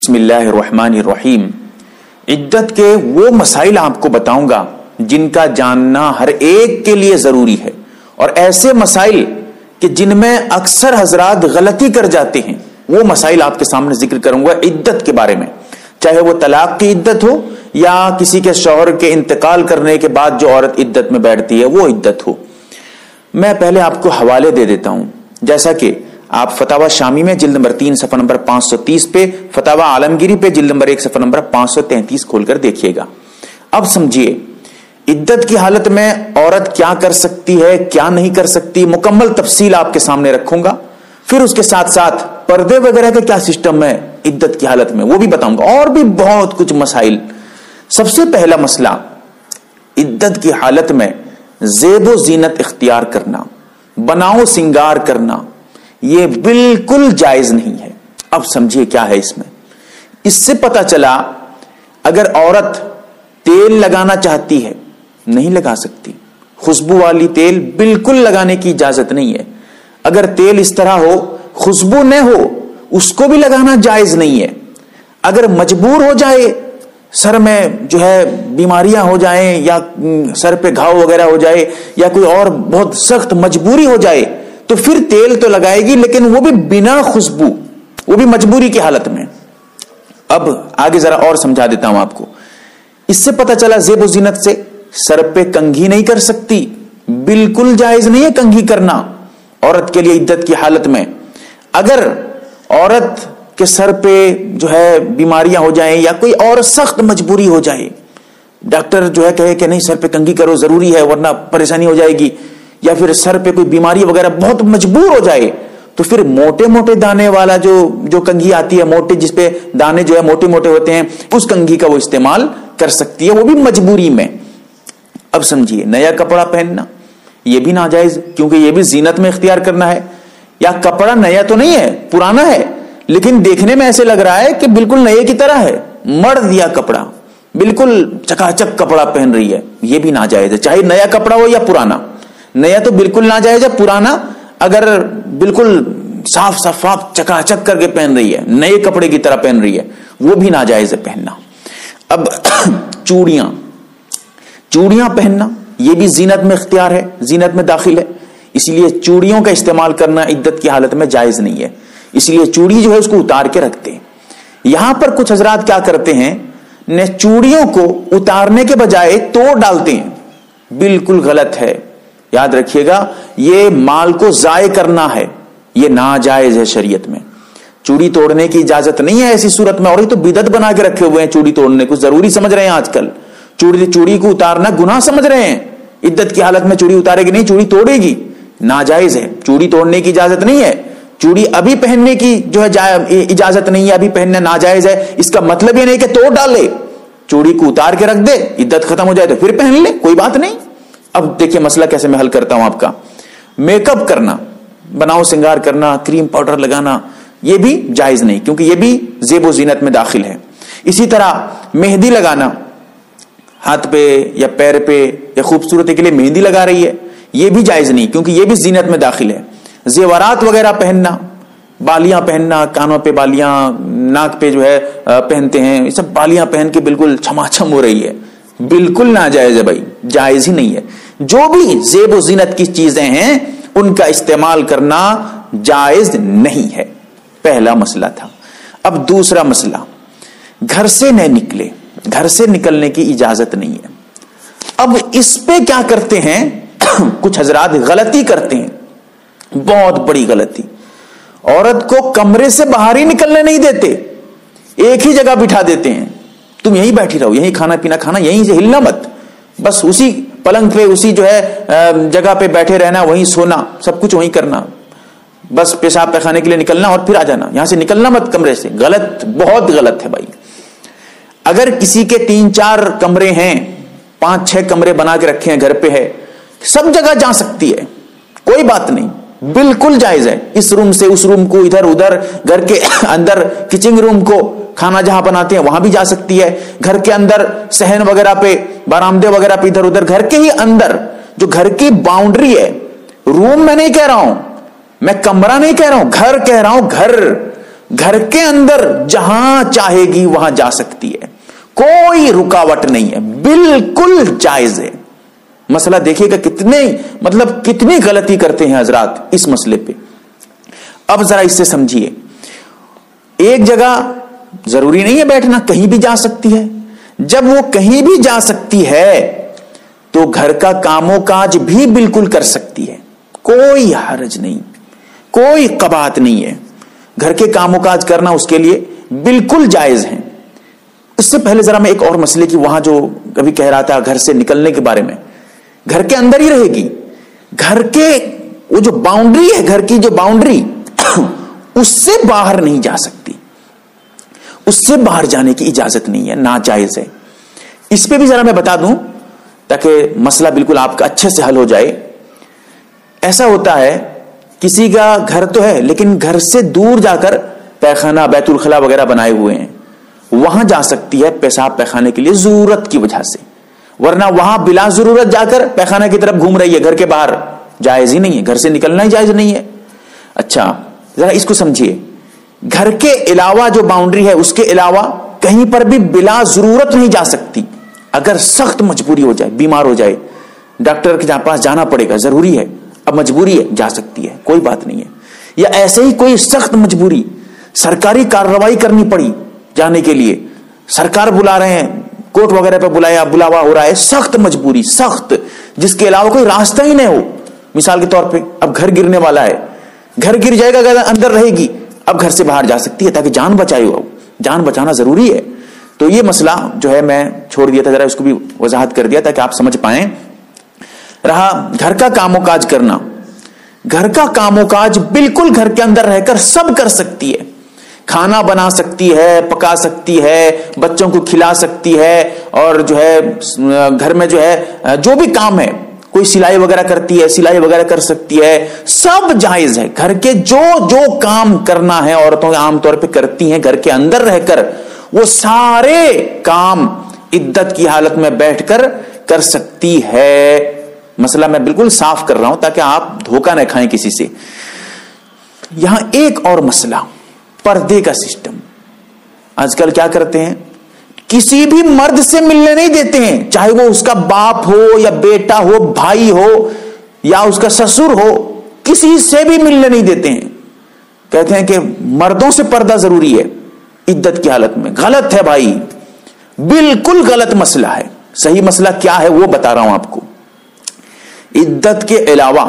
بسم اللہ الرحمن الرحیم۔ عدت کے وہ مسائل آپ کو بتاؤں گا جن کا جاننا ہر ایک کے لیے ضروری ہے، اور ایسے مسائل کہ جن میں اکثر حضرات غلطی کر جاتے ہیں، وہ مسائل آپ کے سامنے ذکر کروں گا عدت کے بارے میں، چاہے وہ طلاق کی عدت ہو یا کسی کے شوہر کے انتقال کرنے کے بعد جو عورت عدت میں بیٹھتی ہے وہ عدت ہو۔ میں پہلے آپ کو حوالے دے دیتا ہوں، جیسا کہ آپ فتاوی شامی میں جلد نمبر 3 صفحہ نمبر 530 پہ، فتاوی عالمگیری پہ جلد نمبر 1 صفحہ نمبر 533 کھول کر دیکھیے گا۔ اب سمجھیے عدت کی حالت میں عورت کیا کر سکتی ہے، کیا نہیں کر سکتی، مکمل تفصیل آپ کے سامنے رکھوں گا۔ پھر اس کے ساتھ ساتھ پردے وغیرہ کا کیا سسٹم ہے عدت کی حالت میں وہ بھی بتاؤں گا، اور بھی بہت کچھ مسائل۔ سب سے پہلا مسئلہ، عدت کی حالت میں زیب و زینت اختیار کرنا، بناؤ سنگار کرنا، یہ بالکل جائز نہیں ہے۔ اب سمجھیے کیا ہے اس میں۔ اس سے پتہ چلا اگر عورت تیل لگانا چاہتی ہے نہیں لگا سکتی، خوشبو والی تیل بالکل لگانے کی اجازت نہیں ہے۔ اگر تیل اس طرح ہو خوشبو نہ ہو اس کو بھی لگانا جائز نہیں ہے۔ اگر مجبور ہو جائے، سر میں جو ہے بیماریاں ہو جائیں یا سر پہ گھاؤ وغیرہ ہو جائے یا کوئی اور بہت سخت مجبوری ہو جائے تو پھر تیل تو لگائے گی، لیکن وہ بھی بنا خوشبو، وہ بھی مجبوری کی حالت میں۔ اب آگے ذرا اور سمجھا دیتا ہوں آپ کو۔ اس سے پتہ چلا زیب و زینت سے سر پہ کنگھی نہیں کر سکتی، بالکل جائز نہیں ہے کنگھی کرنا عورت کے لیے عدت کی حالت میں۔ اگر عورت کے سر پہ جو ہے بیماریاں ہو جائیں یا کوئی اور سخت مجبوری ہو جائے، ڈاکٹر جو ہے کہے کہ نہیں سر پہ کنگھی کرو ضروری ہے ورنہ پریشانی ہو جائے گی، یا پھر سر پہ کوئی بیماری وغیرہ بہت مجبور ہو جائے، تو پھر موٹے موٹے دانے والا جو کنگھی آتی ہے، موٹے جس پہ دانے جو ہے موٹے موٹے ہوتے ہیں، اس کنگھی کا وہ استعمال کر سکتی ہے، وہ بھی مجبوری میں۔ اب سمجھیے نیا کپڑا پہننا یہ بھی ناجائز، کیونکہ یہ بھی زینت میں اختیار کرنا ہے۔ یا کپڑا نیا تو نہیں ہے، پرانا ہے، لیکن دیکھنے میں ایسے لگ رہا ہے کہ بالکل نئے کی طرح ہے، مڑ دیا کپڑا، بالکل چکا چک کپڑا پہن رہی ہے، یہ بھی ناجائز ہے، چاہے نیا کپڑا ہو یا پرانا۔ نیا تو بالکل ناجائز ہے، پرانا اگر بالکل صاف صفاف چکا چک کر کے پہن رہی ہے، نئے کپڑے کی طرح پہن رہی ہے، وہ بھی ناجائز ہے پہننا۔ اب چوڑیاں پہننا یہ بھی زینت میں اختیار ہے، زینت میں داخل ہے، اسی لیے چوڑیوں کا استعمال کرنا عدت کی حالت میں جائز نہیں ہے، اس لیے چوڑی جو ہے اس کو اتار کے رکھتے ہیں۔ یہاں پر کچھ حضرات کیا کرتے ہیں، چوڑیوں کو اتارنے کے بجائے توڑ ڈالتے ہیں، بالکل غلط ہے۔ یاد رکھیے گا یہ مال کو ضائع کرنا ہے، یہ ناجائز ہے شریعت میں۔ چوڑی توڑنے کی اجازت نہیں ہے ایسی صورت میں، اور یہ تو بدعت بنا کے رکھے ہوئے ہیں چوڑی توڑنے کو، ضروری سمجھ رہے ہیں آج کل، چوڑی کو اتارنا گناہ سمجھ رہے ہیں۔ عدت کی حالت میں چوڑی اتارے گی نہیں، چوڑی توڑے گی، ناجائز ہے، چوڑی توڑنے کی اجازت نہیں ہے۔ چوڑی ابھی پہننے کی جو ہے اجازت نہیں ہے، ابھی پہننا ناجائز ہے، اس کا مطلب یہ نہیں کہ توڑ ڈالے، چوڑی کو اتار کے رکھ دے، عدت ختم ہو جائے تو پھر پہن لے، کوئی بات نہیں۔ اب دیکھیے مسئلہ کیسے میں حل کرتا ہوں آپ کا۔ میک اپ کرنا، بناؤ سنگار کرنا، کریم پاؤڈر لگانا، یہ بھی جائز نہیں، کیونکہ یہ بھی زیب و زینت میں داخل ہے۔ اسی طرح مہندی لگانا، ہاتھ پہ یا پیر پہ یا خوبصورتی کے لیے مہندی لگا رہی ہے، یہ بھی جائز نہیں، کیونکہ یہ بھی زینت میں داخل ہے۔ زیورات وغیرہ پہننا، بالیاں پہننا، کانوں پہ بالیاں، ناک پہ جو ہے پہنتے ہیں، یہ سب بالیاں پہن کے بالکل چھما چھم ہو رہی ہے، بالکل ناجائز ہے بھائی، جائز ہی نہیں ہے۔ جو بھی زیب و زینت کی چیزیں ہیں ان کا استعمال کرنا جائز نہیں ہے، پہلا مسئلہ تھا۔ اب دوسرا مسئلہ، گھر سے نہ نکلے، گھر سے نکلنے کی اجازت نہیں ہے۔ اب اس پہ کیا کرتے ہیں کچھ حضرات غلطی کرتے ہیں، بہت بڑی غلطی۔ عورت کو کمرے سے باہر ہی نکلنے نہیں دیتے، ایک ہی جگہ بٹھا دیتے ہیں، تم یہیں بیٹھی رہو، یہیں کھانا پینا کھانا، یہیں سے ہلنا مت، بس اسی پلنگ پہ اسی جو ہے جگہ پہ بیٹھے رہنا، وہیں سونا، سب کچھ وہیں کرنا، بس پیشاب پیخانے کے لیے نکلنا اور پھر آ جانا، یہاں سے نکلنا مت کمرے سے۔ غلط، بہت غلط ہے بھائی۔ اگر کسی کے 3-4 کمرے ہیں، 5-6 کمرے بنا کے رکھے ہیں، گھر پہ ہے، سب جگہ جا سکتی ہے، کوئی بات نہیں، بالکل جائز ہے۔ اس روم سے اس روم کو، ادھر ادھر، گھر کے اندر کچن روم کو، کھانا جہاں بناتے ہیں وہاں بھی جا سکتی ہے، گھر کے اندر صحن وغیرہ پہ، برآمدے وغیرہ پہ، ادھر ادھر، گھر کے ہی اندر جو گھر کی باؤنڈری ہے، روم میں نہیں کہہ رہا ہوں میں، کمرہ نہیں کہہ رہا ہوں، گھر کہہ رہا ہوں، گھر گھر کے اندر جہاں چاہے گی وہاں جا سکتی ہے، کوئی رکاوٹ نہیں ہے، بالکل جائز ہے۔ مسئلہ دیکھیے گا کتنی غلطی کرتے ہیں حضرات اس مسئلے پہ۔ اب ذرا اس سے سمجھیے، ایک جگہ ضروری نہیں ہے بیٹھنا، کہیں بھی جا سکتی ہے۔ جب وہ کہیں بھی جا سکتی ہے تو گھر کا کام و کاج بھی بالکل کر سکتی ہے، کوئی حرج نہیں، کوئی قباحت نہیں ہے۔ گھر کے کام و کاج کرنا اس کے لیے بالکل جائز ہے۔ اس سے پہلے ذرا میں ایک اور مسئلے کی، وہاں جو کبھی کہہ رہا تھا گھر سے نکلنے کے بارے میں، گھر کے اندر ہی رہے گی، گھر کے وہ جو باؤنڈری ہے، گھر کی جو باؤنڈری اس سے باہر نہیں جا سکتی، اس سے باہر جانے کی اجازت نہیں ہے، ناجائز ہے۔ اس پہ بھی ذرا میں بتا دوں تاکہ مسئلہ بالکل آپ کا اچھے سے حل ہو جائے۔ ایسا ہوتا ہے کسی کا گھر تو ہے لیکن گھر سے دور جا کر پیخانہ، بیت الخلا وغیرہ بنائے ہوئے ہیں، وہاں جا سکتی ہے پیشاب پیخانے کے لیے ضرورت کی وجہ سے، ورنہ وہاں بلا ضرورت جا کر پیخانہ کی طرف گھوم رہی ہے گھر کے باہر، جائز ہی نہیں ہے، گھر سے نکلنا ہی جائز نہیں ہے۔ اچھا ذرا اس کو سمجھیے، گھر کے علاوہ جو باؤنڈری ہے اس کے علاوہ کہیں پر بھی بلا ضرورت نہیں جا سکتی۔ اگر سخت مجبوری ہو جائے، بیمار ہو جائے، ڈاکٹر کے پاس جانا پڑے گا، ضروری ہے، اب مجبوری ہے، جا سکتی ہے، کوئی بات نہیں ہے۔ یا ایسے ہی کوئی سخت مجبوری، سرکاری کارروائی کرنی پڑی جانے کے لیے، سرکار بلا رہے ہیں، کورٹ وغیرہ پہ بلاوا ہو رہا ہے، سخت مجبوری، سخت، جس کے علاوہ کوئی راستہ ہی نہیں ہو، مثال کے طور پہ اب گھر گرنے والا ہے، گھر گر جائے گا، اندر رہے گی، اب گھر سے باہر جا سکتی ہے تاکہ جان بچائے ہو، جان بچانا ضروری ہے۔ تو یہ مسئلہ جو ہے میں چھوڑ دیا تھا، ذرا اس کو بھی وضاحت کر دیا تاکہ آپ سمجھ پائیں۔ رہا گھر کا کام و کاج کرنا، گھر کا کام و کاج بالکل گھر کے اندر رہ کر سب کر سکتی ہے، کھانا بنا سکتی ہے، پکا سکتی ہے، بچوں کو کھلا سکتی ہے، اور جو ہے گھر میں جو ہے جو بھی کام ہے، کوئی سلائی وغیرہ کرتی ہے، سلائی وغیرہ کر سکتی ہے، سب جائز ہے۔ گھر کے جو کام کرنا ہے عورتوں عام طور پہ کرتی ہیں گھر کے اندر رہ کر، وہ سارے کام عدت کی حالت میں بیٹھ کر کر سکتی ہے۔ مسئلہ میں بالکل صاف کر رہا ہوں تاکہ آپ دھوکہ نہ کھائیں کسی سے۔ یہاں ایک اور مسئلہ، پردے کا سسٹم۔ آج کل کیا کرتے ہیں، کسی بھی مرد سے ملنے نہیں دیتے ہیں، چاہے وہ اس کا باپ ہو یا بیٹا ہو، بھائی ہو یا اس کا سسر ہو، کسی سے بھی ملنے نہیں دیتے ہیں۔ کہتے ہیں کہ مردوں سے پردہ ضروری ہے عدت کی حالت میں۔ غلط ہے بھائی، بالکل غلط مسئلہ ہے۔ صحیح مسئلہ کیا ہے وہ بتا رہا ہوں آپ کو۔ عدت کے علاوہ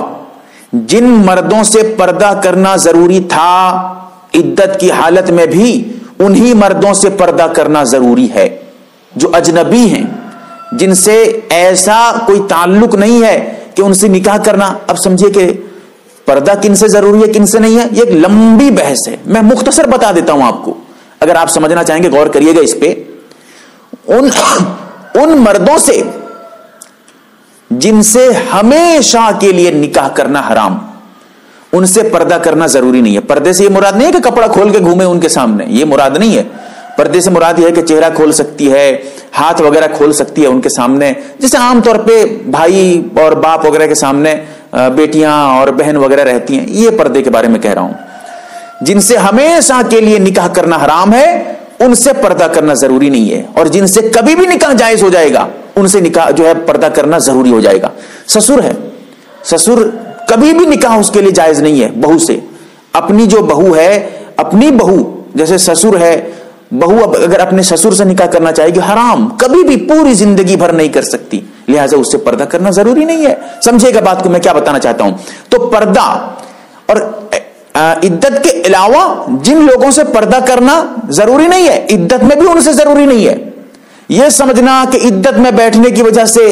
جن مردوں سے پردہ کرنا ضروری تھا عدت کی حالت میں بھی انہی مردوں سے پردہ کرنا ضروری ہے جو اجنبی ہیں، جن سے ایسا کوئی تعلق نہیں ہے کہ ان سے نکاح کرنا۔ اب سمجھیے کہ پردہ کن سے ضروری ہے کن سے نہیں ہے، یہ ایک لمبی بحث ہے، میں مختصر بتا دیتا ہوں آپ کو، اگر آپ سمجھنا چاہیں گے غور کریے گا اس پہ۔ ان مردوں سے جن سے ہمیشہ کے لیے نکاح کرنا حرام، ان سے پردہ کرنا ضروری نہیں ہے۔ پردے سے یہ مراد نہیں ہے کہ کپڑا کھول کے گھومے ان کے سامنے، یہ مراد نہیں ہے۔ پردے سے مراد یہ ہے کہ چہرہ کھول سکتی ہے، ہاتھ وغیرہ کھول سکتی ہے ان کے سامنے، جیسے عام طور پہ بھائی اور باپ وغیرہ کے سامنے بیٹیاں اور بہن وغیرہ رہتی ہیں، یہ پردے کے بارے میں کہہ رہا ہوں۔ جن سے ہمیشہ کے لیے نکاح کرنا حرام ہے ان سے پردہ کرنا ضروری نہیں ہے، اور جن سے کبھی بھی نکاح جائز ہو جائے گا ان سے نکاح جو ہے پردہ کرنا ضروری ہو جائے گا۔ سسر ہے، سسر کبھی بھی نکاح اس کے لیے جائز نہیں ہے بہو سے۔ اپنی جو بہو ہے، اپنی بہو جیسے سسر ہے، بہو اگر اپنے سسر سے نکاح کرنا چاہے گی حرام، کبھی بھی پوری زندگی بھر نہیں کر سکتی، لہٰذا اس سے پردہ کرنا ضروری نہیں ہے۔ سمجھے گا بات کو میں کیا بتانا چاہتا ہوں؟ تو پردہ اور عدت کے علاوہ جن لوگوں سے پردہ کرنا ضروری نہیں ہے، عدت میں بھی ان سے ضروری نہیں ہے۔ یہ سمجھنا کہ عدت میں بیٹھنے کی وجہ سے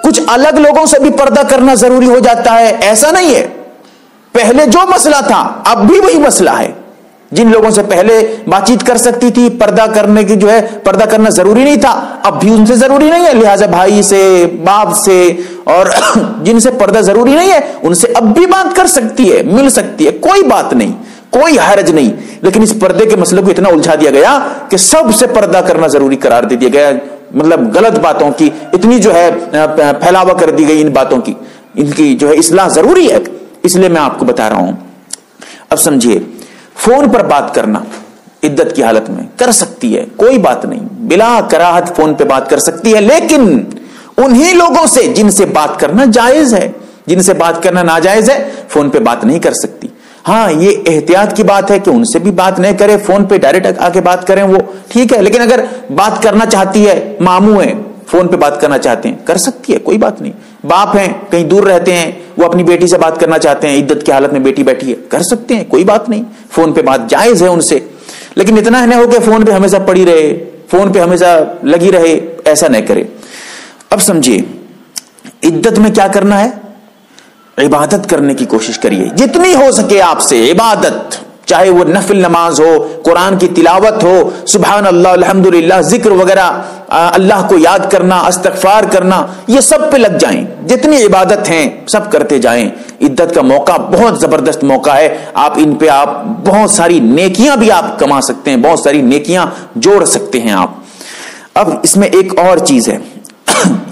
کچھ الگ لوگوں سے بھی پردہ کرنا ضروری ہو جاتا ہے، ایسا نہیں ہے۔ پہلے جو مسئلہ تھا اب بھی وہی مسئلہ ہے۔ جن لوگوں سے پہلے بات چیت کر سکتی تھی، پردہ کرنے کی جو ہے پردہ کرنا ضروری نہیں تھا، اب بھی ان سے ضروری نہیں ہے، لہٰذا بھائی سے، باپ سے، اور جن سے پردہ ضروری نہیں ہے ان سے اب بھی بات کر سکتی ہے، مل سکتی ہے، کوئی بات نہیں، کوئی حرج نہیں۔ لیکن اس پردے کے مسئلے کو اتنا الجھا دیا گیا کہ سب سے پردہ کرنا ضروری قرار دے دیا گیا، مطلب غلط باتوں کی اتنی جو ہے پھیلاوا کر دی گئی، ان باتوں کی، ان کی جو ہے اصلاح ضروری ہے، اس لیے میں آپ کو بتا رہا ہوں۔ اب سمجھیے، فون پر بات کرنا، عدت کی حالت میں کر سکتی ہے، کوئی بات نہیں، بلا کراہت فون پہ بات کر سکتی ہے، لیکن انہی لوگوں سے جن سے بات کرنا جائز ہے، جن سے بات کرنا ناجائز ہے فون پہ بات نہیں کر سکتی۔ ہاں یہ احتیاط کی بات ہے کہ ان سے بھی بات نہیں کرے، فون پہ ڈائریکٹ آ کے بات کریں، وہ ٹھیک ہے، لیکن اگر بات کرنا چاہتی ہے، ماموں ہیں فون پہ بات کرنا چاہتے ہیں، کر سکتی ہے، کوئی بات نہیں۔ باپ ہیں کہیں دور رہتے ہیں، وہ اپنی بیٹی سے بات کرنا چاہتے ہیں، عدت کی حالت میں بیٹی بیٹھی ہے، کر سکتے ہیں، کوئی بات نہیں، فون پہ بات جائز ہے ان سے، لیکن اتنا نہ ہو کہ فون پہ ہمیشہ پڑی رہے، فون پہ ہمیشہ لگی رہے، ایسا نہ کرے۔ اب سمجھیے عدت میں کیا کرنا ہے، عبادت کرنے کی کوشش کریے جتنی ہو سکے آپ سے، عبادت، چاہے وہ نفل نماز ہو، قرآن کی تلاوت ہو، سبحان اللہ، الحمدللہ، ذکر وغیرہ، اللہ کو یاد کرنا، استغفار کرنا، یہ سب پہ لگ جائیں، جتنی عبادت ہیں سب کرتے جائیں۔ عدت کا موقع بہت زبردست موقع ہے، آپ ان پہ آپ بہت ساری نیکیاں بھی آپ کما سکتے ہیں، بہت ساری نیکیاں جوڑ سکتے ہیں آپ۔ اب اس میں ایک اور چیز ہے،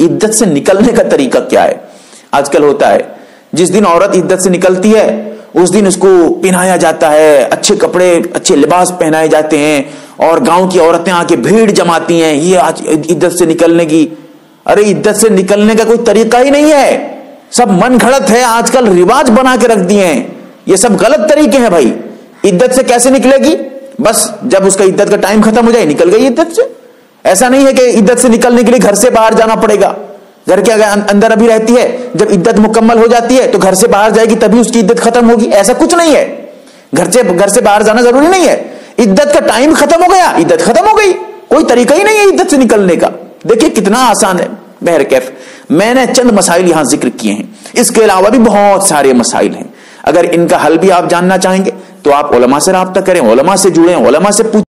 عدت سے نکلنے کا طریقہ کیا ہے؟ آج کل ہوتا ہے جس دن عورت عدت سے نکلتی ہے اس دن اس کو پہنایا جاتا ہے، اچھے کپڑے، اچھے لباس پہنائے جاتے ہیں، اور گاؤں کی عورتیں آ کے بھیڑ جماتی ہیں یہ آج عدت سے نکلنے کی۔ ارے عدت سے نکلنے کا کوئی طریقہ ہی نہیں ہے، سب من گھڑت ہے، آج کل رواج بنا کے رکھ دیے ہیں، یہ سب غلط طریقے ہیں بھائی۔ عدت سے کیسے نکلے گی؟ بس جب اس کا عدت کا ٹائم ختم ہو جائے نکل گئی عدت سے۔ ایسا نہیں ہے کہ عدت سے نکلنے کے لیے گھر سے باہر جانا پڑے گا، گھر کے اندر ابھی رہتی ہے، جب عدت مکمل ہو جاتی ہے تو گھر سے باہر جائے گی تبھی اس کی عدت ختم ہوگی، ایسا کچھ نہیں ہے۔ گھر سے باہر جانا ضروری نہیں ہے، عدت کا ٹائم ختم ہو گیا عدت ختم ہو گئی، کوئی طریقہ ہی نہیں ہے عدت سے نکلنے کا۔ دیکھیں کتنا آسان ہے۔ بہرکیف میں نے چند مسائل یہاں ذکر کیے ہیں، اس کے علاوہ بھی بہت سارے مسائل ہیں، اگر ان کا حل بھی آپ جاننا چاہیں گے تو آپ علماء سے رابطہ کریں، علماء سے جڑیں، علماء سے پوچھیں۔